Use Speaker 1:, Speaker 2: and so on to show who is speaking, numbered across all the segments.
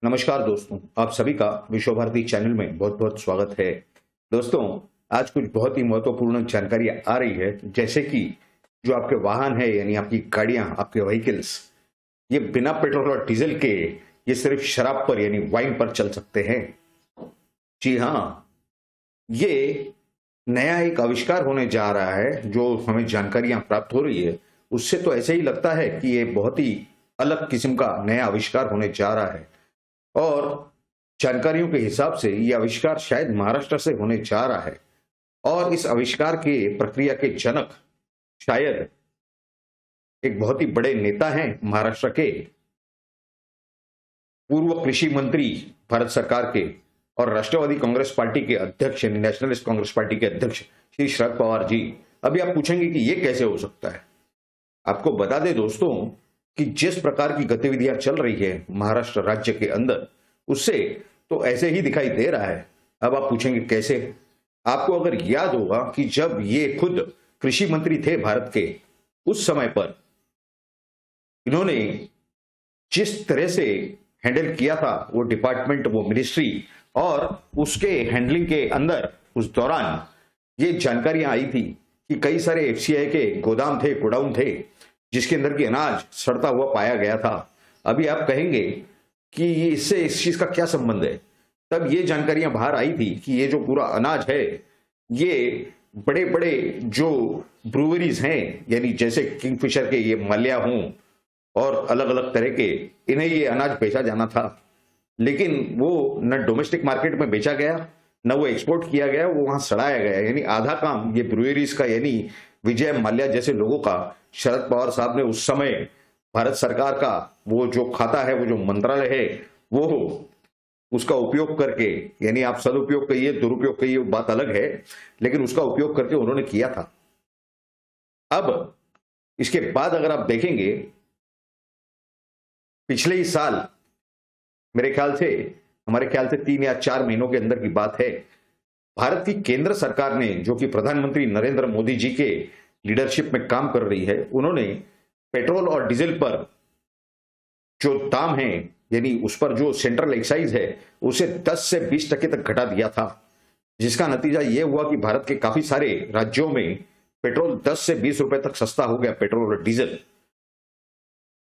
Speaker 1: नमस्कार दोस्तों, आप सभी का विश्व भारती चैनल में बहुत बहुत स्वागत है। दोस्तों, आज कुछ बहुत ही महत्वपूर्ण जानकारी आ रही है, जैसे कि जो आपके वाहन है यानी आपकी गाड़ियां, आपके व्हीकल्स, ये बिना पेट्रोल और डीजल के ये सिर्फ शराब पर यानी वाइन पर चल सकते हैं। जी हाँ, ये नया एक आविष्कार होने जा रहा है। जो हमें जानकारियां प्राप्त हो रही है उससे तो ऐसे ही लगता है कि ये बहुत ही अलग किस्म का नया आविष्कार होने जा रहा है। और जानकारियों के हिसाब से यह आविष्कार शायद महाराष्ट्र से होने जा रहा है। और इस आविष्कार के प्रक्रिया के जनक शायद एक बहुत ही बड़े नेता हैं महाराष्ट्र के, पूर्व कृषि मंत्री भारत सरकार के और राष्ट्रवादी कांग्रेस पार्टी के अध्यक्ष यानी नेशनलिस्ट कांग्रेस पार्टी के अध्यक्ष श्री शरद पवार जी। अभी आप पूछेंगे कि यह कैसे हो सकता है। आपको बता दें दोस्तों कि जिस प्रकार की गतिविधियां चल रही है महाराष्ट्र राज्य के अंदर, उससे तो ऐसे ही दिखाई दे रहा है। अब आप पूछेंगे कैसे। आपको अगर याद होगा कि जब ये खुद कृषि मंत्री थे भारत के, उस समय पर इन्होंने जिस तरह से हैंडल किया था वो डिपार्टमेंट, वो मिनिस्ट्री, और उसके हैंडलिंग के अंदर उस दौरान ये जानकारियां आई थी कि कई सारे एफसीआई के गोदाम थे, गोडाउन थे, जिसके अंदर की अनाज सड़ता हुआ पाया गया था। अभी आप कहेंगे कि ये इससे इस चीज का क्या संबंध है। तब ये जानकारियां बाहर आई थी कि ये जो पूरा अनाज है, ये बड़े बड़े जो ब्रूवरीज हैं, यानी जैसे किंगफिशर के ये माल्या हों और अलग अलग तरह के, इन्हें ये अनाज बेचा जाना था। लेकिन वो न डोमेस्टिक मार्केट में बेचा गया, न वो एक्सपोर्ट किया गया, वो वहां सड़ाया गया। यानी आधा काम ये ब्रूवरीज का यानी विजय माल्या जैसे लोगों का शरद पवार साहब ने उस समय भारत सरकार का वो जो खाता है, वो जो मंत्रालय है, वो उसका उपयोग करके, यानी आप सदुपयोग कहिए, दुरुपयोग कहिए, बात अलग है, लेकिन उसका उपयोग करके उन्होंने किया था। अब इसके बाद अगर आप देखेंगे, पिछले ही साल मेरे ख्याल से, हमारे ख्याल से 3 या 4 महीनों के अंदर की बात है, भारत की केंद्र सरकार ने, जो कि प्रधानमंत्री नरेंद्र मोदी जी के लीडरशिप में काम कर रही है, उन्होंने पेट्रोल और डीजल पर जो दाम है, यानी उस पर जो सेंट्रल एक्साइज है, उसे 10 से 20% तक घटा दिया था। जिसका नतीजा यह हुआ कि भारत के काफी सारे राज्यों में पेट्रोल 10 से 20 रुपए तक सस्ता हो गया, पेट्रोल और डीजल।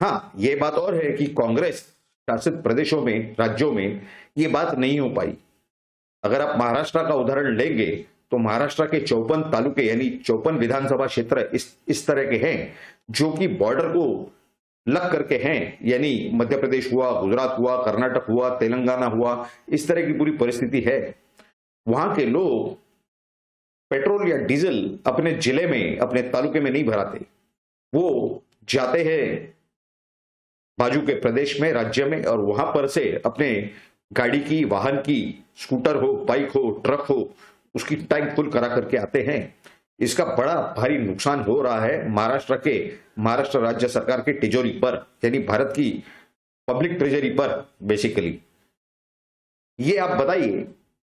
Speaker 1: हाँ, यह बात और है कि कांग्रेस शासित प्रदेशों में, राज्यों में यह बात नहीं हो पाई। अगर आप महाराष्ट्र का उदाहरण लेंगे तो महाराष्ट्र के 54 तालुके यानी 54 विधानसभा क्षेत्र इस तरह के हैं जो कि बॉर्डर को लग करके हैं। यानी मध्य प्रदेश हुआ, गुजरात हुआ, कर्नाटक हुआ, तेलंगाना हुआ, इस तरह की पूरी परिस्थिति है। वहां के लोग पेट्रोल या डीजल अपने जिले में, अपने तालुके में नहीं भराते, वो जाते हैं बाजू के प्रदेश में, राज्य में, और वहां पर से अपने गाड़ी की, वाहन की, स्कूटर हो, बाइक हो, ट्रक हो, उसकी टैंक फुल करा करके आते हैं। इसका बड़ा भारी नुकसान हो रहा है महाराष्ट्र राज्य सरकार के तिजोरी पर, यानी भारत की पब्लिक ट्रेजरी पर बेसिकली। ये आप बताइए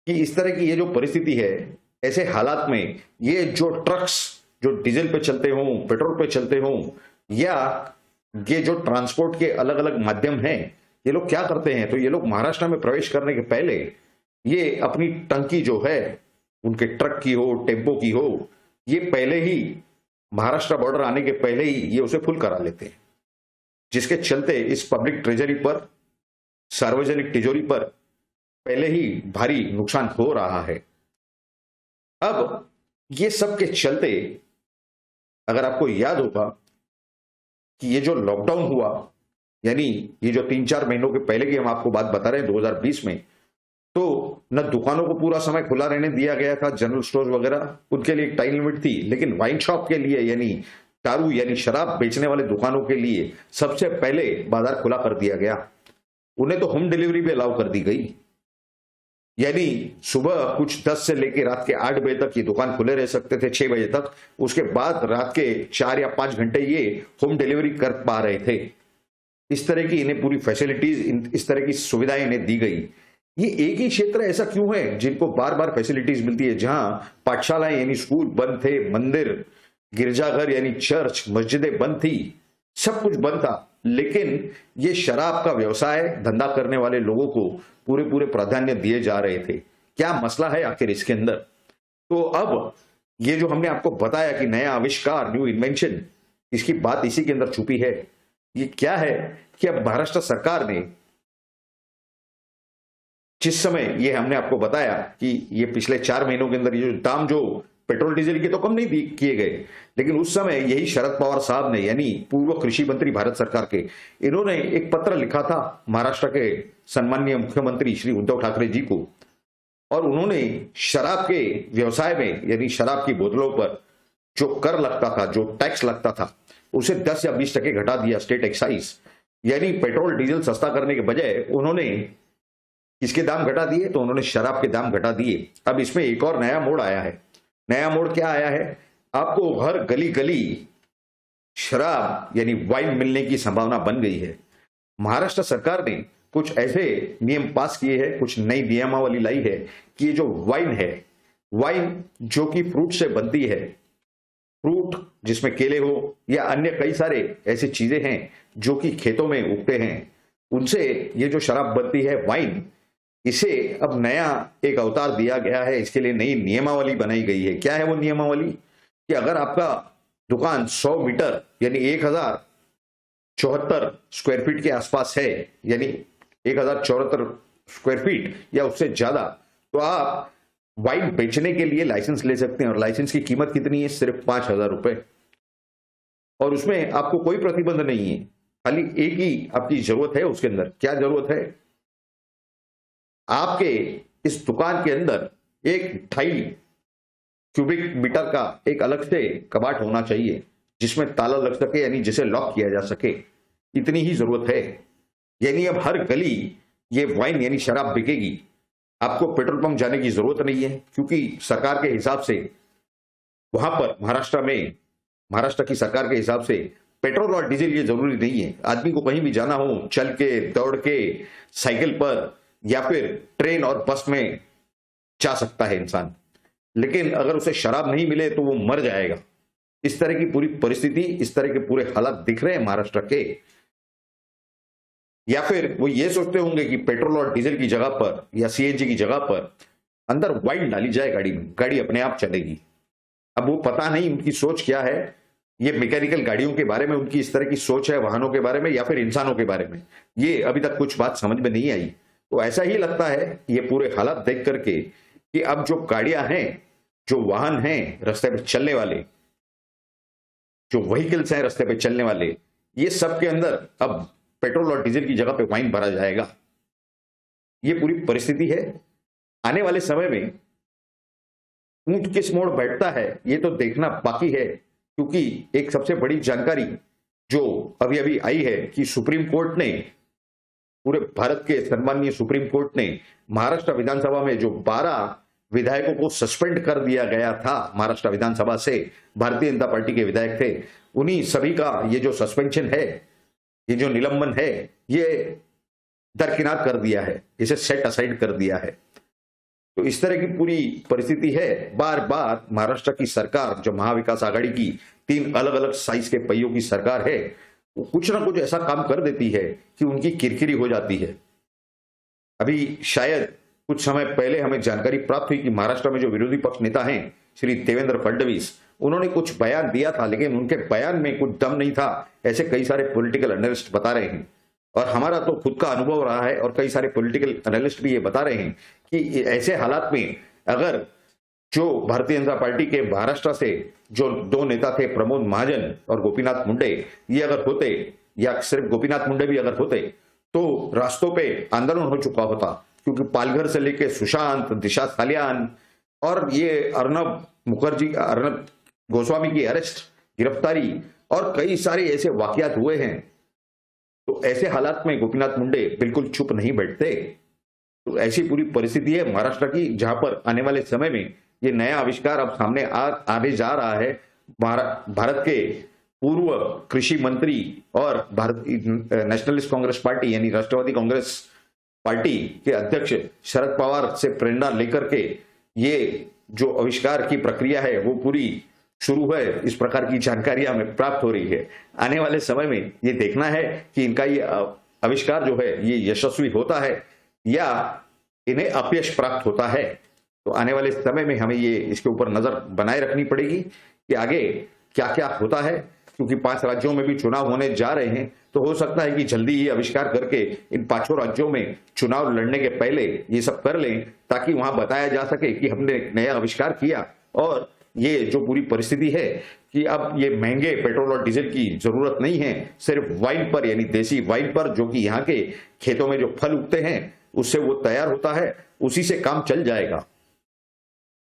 Speaker 1: कि इस तरह की ये जो परिस्थिति है, ऐसे हालात में ये जो ट्रक्स जो डीजल पे चलते हों, पेट्रोल पे चलते हों, या ये जो ट्रांसपोर्ट के अलग अलग माध्यम हैं, ये लोग क्या करते हैं, तो ये लोग महाराष्ट्र में प्रवेश करने के पहले ये अपनी टंकी जो है, उनके ट्रक की हो, टेम्पो की हो, ये पहले ही महाराष्ट्र बॉर्डर आने के पहले ही ये उसे फुल करा लेते हैं। जिसके चलते इस पब्लिक ट्रेजरी पर, सार्वजनिक तिजोरी पर पहले ही भारी नुकसान हो रहा है। अब ये सब के चलते, अगर आपको याद होगा कि ये जो लॉकडाउन हुआ, यानी ये जो 3-4 महीनों के पहले की हम आपको बात बता रहे हैं 2020 में, तो न दुकानों को पूरा समय खुला रहने दिया गया था, जनरल स्टोर वगैरह, उनके लिए एक टाइम लिमिट थी, लेकिन वाइन शॉप के लिए, यानी दारू यानी शराब बेचने वाले दुकानों के लिए सबसे पहले बाजार खुला कर दिया गया। उन्हें तो होम डिलीवरी भी अलाउ कर दी गई, यानी सुबह कुछ 10 से लेकर रात के 8 बजे तक ये दुकान खुले रह सकते थे, 6 बजे तक। उसके बाद रात के 4 या 5 घंटे ये होम डिलीवरी कर पा रहे थे। इस तरह की इन्हें पूरी फैसिलिटीज, इस तरह की सुविधाएं इन्हें दी गई। ये एक ही क्षेत्र ऐसा क्यों है जिनको बार बार फैसिलिटीज मिलती है, जहां पाठशालाएं यानी स्कूल बंद थे, मंदिर, गिरजाघर यानी चर्च, मस्जिदें बंद थी, सब कुछ बंद था, लेकिन ये शराब का व्यवसाय धंधा करने वाले लोगों को पूरे पूरे प्राधान्य दिए जा रहे थे। क्या मसला है आखिर इसके अंदर? तो अब ये जो हमने आपको बताया कि नया आविष्कार, न्यू इन्वेंशन, इसकी बात इसी के अंदर छुपी है। ये क्या है कि अब महाराष्ट्र सरकार ने, जिस समय ये हमने आपको बताया कि ये पिछले 4 महीनों के अंदर ये जो दाम जो पेट्रोल डीजल के तो कम नहीं किए गए, लेकिन उस समय यही शरद पवार साहब ने, यानी पूर्व कृषि मंत्री भारत सरकार के, इन्होंने एक पत्र लिखा था महाराष्ट्र के सम्माननीय मुख्यमंत्री श्री उद्धव ठाकरे जी को, और उन्होंने शराब के व्यवसाय में, यानी शराब की बोतलों पर जो कर लगता था, जो टैक्स लगता था, उसे 10 या 20% घटा दिया, स्टेट एक्साइज। यानी पेट्रोल डीजल सस्ता करने के बजाय उन्होंने इसके दाम घटा दिए, तो उन्होंने शराब के दाम घटा दिए। अब इसमें एक और नया मोड़ आया है। नया मोड़ क्या आया है? आपको हर गली गली शराब यानी वाइन मिलने की संभावना बन गई है। महाराष्ट्र सरकार ने कुछ ऐसे नियम पास किए हैं, कुछ नई नियमावली लाई है कि ये जो वाइन है, वाइन जो कि फ्रूट से बनती है, फ्रूट जिसमें केले हो या अन्य कई सारे ऐसी चीजें हैं जो कि खेतों में उगते हैं, उनसे ये जो शराब बनती है वाइन, इसे अब नया एक अवतार दिया गया है। इसके लिए नई नियमावली बनाई गई है। क्या है वो नियमावली? कि अगर आपका दुकान 100 मीटर यानी 1074 स्क्वायर फीट के आसपास है, यानी 1074 स्क्वायर फीट या उससे ज्यादा, तो आप वाइन बेचने के लिए लाइसेंस ले सकते हैं। और लाइसेंस की कीमत कितनी है? सिर्फ 5,000 रुपए। और उसमें आपको कोई प्रतिबंध नहीं है, खाली एक ही आपकी जरूरत है उसके अंदर। क्या जरूरत है? आपके इस दुकान के अंदर एक 2.5 क्यूबिक मीटर का एक अलग से कबाट होना चाहिए, जिसमें ताला लग सके, यानी जिसे लॉक किया जा सके। इतनी ही जरूरत है। यानी अब हर गली ये वाइन यानी शराब बिकेगी। आपको पेट्रोल पंप जाने की जरूरत नहीं है, क्योंकि सरकार के हिसाब से वहां पर महाराष्ट्र की सरकार के हिसाब से पेट्रोल और डीजल ये जरूरी नहीं है। आदमी को कहीं भी जाना हो, चल के, दौड़ के, साइकिल पर या फिर ट्रेन और बस में जा सकता है इंसान, लेकिन अगर उसे शराब नहीं मिले तो वो मर जाएगा। इस तरह की पूरी परिस्थिति, इस तरह के पूरे हालात दिख रहे हैं महाराष्ट्र के। या फिर वो ये सोचते होंगे कि पेट्रोल और डीजल की जगह पर या सीएनजी की जगह पर अंदर वाइन डाली जाए गाड़ी में, गाड़ी अपने आप चलेगी। अब वो पता नहीं उनकी सोच क्या है। ये मैकेनिकल गाड़ियों के बारे में उनकी इस तरह की सोच है, वाहनों के बारे में या फिर इंसानों के बारे में, ये अभी तक कुछ बात समझ में नहीं आई। तो ऐसा ही लगता है ये पूरे हालात देख करके कि अब जो गाड़ियां हैं, जो वाहन हैं रास्ते पे चलने वाले, जो व्हीकल्स हैं रास्ते पे चलने वाले, ये सब के अंदर अब पेट्रोल और डीजल की जगह पे वाइन भरा जाएगा। ये पूरी परिस्थिति है। आने वाले समय में ऊंट किस मोड़ बैठता है ये तो देखना बाकी है, क्योंकि एक सबसे बड़ी जानकारी जो अभी अभी आई है कि सुप्रीम कोर्ट ने, पूरे भारत के सम्माननीय सुप्रीम कोर्ट ने महाराष्ट्र विधानसभा में जो 12 विधायकों को सस्पेंड कर दिया गया था महाराष्ट्र विधानसभा से, भारतीय जनता पार्टी के विधायक थे, उन्हीं सभी का ये जो सस्पेंशन है, ये जो निलंबन है, ये दरकिनार कर दिया है, इसे सेट असाइड कर दिया है। तो इस तरह की पूरी परिस्थिति है। बार बार महाराष्ट्र की सरकार, जो महाविकास आघाड़ी की 3 अलग अलग साइज के पहियों की सरकार है, वो कुछ ना कुछ ऐसा काम कर देती है कि उनकी किरकिरी हो जाती है। अभी शायद कुछ समय पहले हमें जानकारी प्राप्त हुई कि महाराष्ट्र में जो विरोधी पक्ष नेता हैं श्री देवेंद्र फडणवीस, उन्होंने कुछ बयान दिया था, लेकिन उनके बयान में कुछ दम नहीं था, ऐसे कई सारे पॉलिटिकल एनालिस्ट बता रहे हैं। और हमारा तो खुद का अनुभव रहा है और कई सारे पॉलिटिकल एनालिस्ट भी ये बता रहे हैं कि ऐसे हालात में अगर जो भारतीय जनता पार्टी के महाराष्ट्र से जो 2 नेता थे, प्रमोद महाजन और गोपीनाथ मुंडे, ये अगर होते, या सिर्फ गोपीनाथ मुंडे भी अगर होते, तो रास्तों पे आंदोलन हो चुका होता। क्योंकि पालघर से लेके सुशांत, दिशा सालियान और ये अर्नब गोस्वामी की अरेस्ट, गिरफ्तारी और कई सारे ऐसे वाकयात हुए हैं। तो ऐसे हालात में गोपीनाथ मुंडे बिल्कुल चुप नहीं बैठते। तो ऐसी पूरी परिस्थिति है महाराष्ट्र की, जहां पर आने वाले समय में ये नया आविष्कार अब सामने आने जा रहा है। भारत के पूर्व कृषि मंत्री और नेशनलिस्ट कांग्रेस पार्टी यानी राष्ट्रवादी कांग्रेस पार्टी के अध्यक्ष शरद पवार से प्रेरणा लेकर के ये जो आविष्कार की प्रक्रिया है वो पूरी शुरू है, इस प्रकार की जानकारियां हमें प्राप्त हो रही है। आने वाले समय में ये देखना है कि इनका ये आविष्कार जो है ये यशस्वी होता है या इन्हें अपयश प्राप्त होता है। तो आने वाले समय में हमें ये इसके ऊपर नजर बनाए रखनी पड़ेगी कि आगे क्या क्या होता है, क्योंकि 5 राज्यों में भी चुनाव होने जा रहे हैं। तो हो सकता है कि जल्दी ही आविष्कार करके इन 5 राज्यों में चुनाव लड़ने के पहले ये सब कर लें, ताकि वहां बताया जा सके कि हमने एक नया आविष्कार किया। और ये जो पूरी परिस्थिति है कि अब ये महंगे पेट्रोल और डीजल की जरूरत नहीं है, सिर्फ वाइन पर यानी देसी वाइन पर, जो कि यहाँ के खेतों में जो फल उगते हैं उससे वो तैयार होता है, उसी से काम चल जाएगा।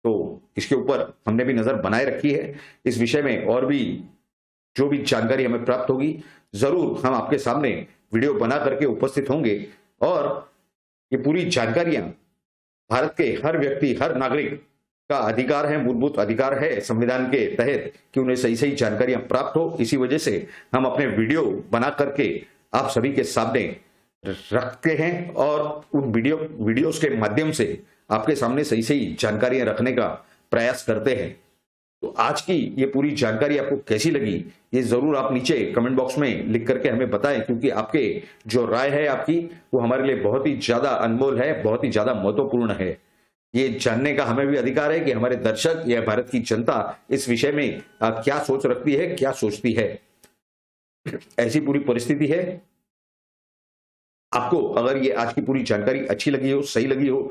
Speaker 1: तो इसके ऊपर हमने भी नजर बनाए रखी है। इस विषय में और भी जो भी जानकारी हमें प्राप्त होगी जरूर हम आपके सामने वीडियो बना करके उपस्थित होंगे। और ये पूरी जानकारियां भारत के हर व्यक्ति, हर नागरिक का अधिकार है, मूलभूत अधिकार है संविधान के तहत कि उन्हें सही सही जानकारियां प्राप्त हो। इसी वजह से हम अपने वीडियो बना करके आप सभी के सामने रखते हैं और उन वीडियोस के माध्यम से आपके सामने सही सही जानकारियां रखने का प्रयास करते हैं। तो आज की ये पूरी जानकारी आपको कैसी लगी ये जरूर आप नीचे कमेंट बॉक्स में लिख करके हमें बताएं, क्योंकि आपके जो राय है आपकी वो हमारे लिए बहुत ही ज्यादा अनमोल है, बहुत ही ज्यादा महत्वपूर्ण है। ये जानने का हमें भी अधिकार है कि हमारे दर्शक या भारत की जनता इस विषय में क्या सोच रखती है, क्या सोचती है। ऐसी पूरी परिस्थिति है। आपको अगर ये आज की पूरी जानकारी अच्छी लगी हो, सही लगी हो,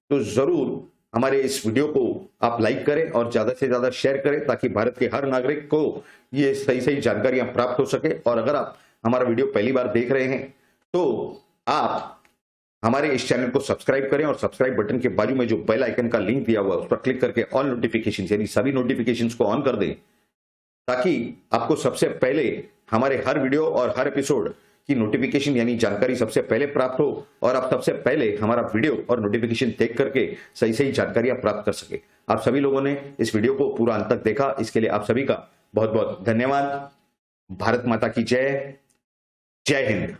Speaker 1: तो जरूर हमारे इस वीडियो को आप लाइक करें और ज्यादा से ज्यादा शेयर करें, ताकि भारत के हर नागरिक को ये सही सही जानकारियां प्राप्त हो सके। और अगर आप हमारा वीडियो पहली बार देख रहे हैं तो आप हमारे इस चैनल को सब्सक्राइब करें और सब्सक्राइब बटन के बाजू में जो बेल आइकन का लिंक दिया हुआ है उस पर क्लिक करके ऑल नोटिफिकेशन यानी सभी नोटिफिकेशंस को ऑन कर दें, ताकि आपको सबसे पहले हमारे हर वीडियो और हर एपिसोड की नोटिफिकेशन यानी जानकारी सबसे पहले प्राप्त हो और आप सबसे पहले हमारा वीडियो और नोटिफिकेशन देख करके सही सही जानकारियां प्राप्त कर सके। आप सभी लोगों ने इस वीडियो को पूरा अंत तक देखा, इसके लिए आप सभी का बहुत बहुत धन्यवाद। भारत माता की जय। जय हिंद।